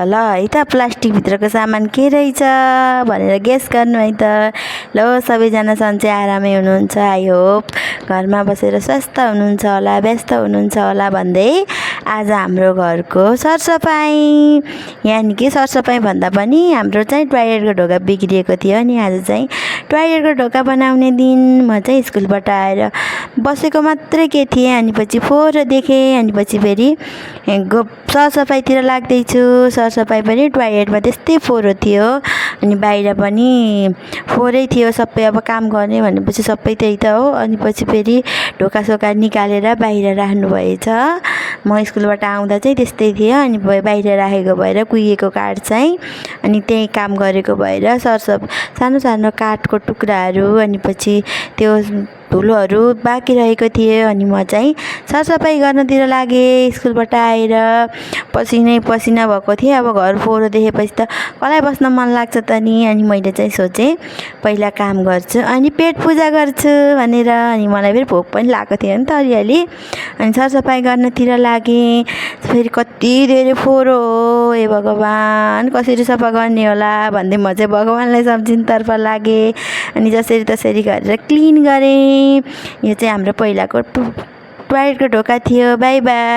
ल है त प्लास्टिकभित्रको सामान के रहेछ भनेर गेस गर्नु है त। ल सबैजना सन्चै आरामै हुनुहुन्छ, आई होप घरमा बसेर स्वस्थ हुनुहुन्छ होला, व्यस्त हुनुहुन्छ होला भन्दै आज हाम्रो घरको सरसफाइ, यानि कि सरसफाइ भन्दा पनि हाम्रो चाहिँ टोयलेटको ढोका बिग्रिएको थियो अनि आज चाहिँ टोयलेटको ढोका बनाउने दिन। म चाहिँ स्कुलबाट आएर बसेको मात्रै के थिएँ अनि पछि फोहोर देखेँ अनि पछि फेरि सरसफाइतिर लाग्दैछु। सरसफाइ पनि टोयलेटमा त्यस्तै फोहोर थियो अनि बाहिर पनि फोहोरै थियो सबै। अब काम गर्ने भनेपछि सबै त्यही त हो। अनि पछि फेरि ढोकासोका निकालेर बाहिर राख्नु भएछ। म स्कुलबाट आउँदा चाहिँ त्यस्तै थियो अनि बाहिर राखेको भएर कुहिएको काठ चाहिँ अनि त्यही काम गरेको भएर सानो सानो काठको टुक्राहरू अनि पछि त्यो धुलोहरू बाँकी रहेको थियो अनि म चाहिँ सरसफाइ गर्नतिर लागेँ। स्कुलबाट आएर पसिनै पसिना भएको थिएँ। अब घर फोहोर देखेपछि त कसलाई बस्न मन लाग्छ त नि। अनि मैले चाहिँ सोचेँ पहिला काम गर्छु अनि पेट पूजा गर्छु भनेर। अनि मलाई फेरि भोक पनि लागेको थियो नि त अलिअलि। अनि सरसफाइ गर्नतिर लागेँ। फेरि कति धेरै फोहोर हो, ए भगवान् कसरी सफा गर्ने होला भन्दै म चाहिँ भगवान्लाई सम्झिनतर्फ लागेँ। अनि जसरी तसरी गरेर क्लिन गरेँ। यो चाहिँ हाम्रो पहिलाको टोयलेटको ढोका थियो। By by.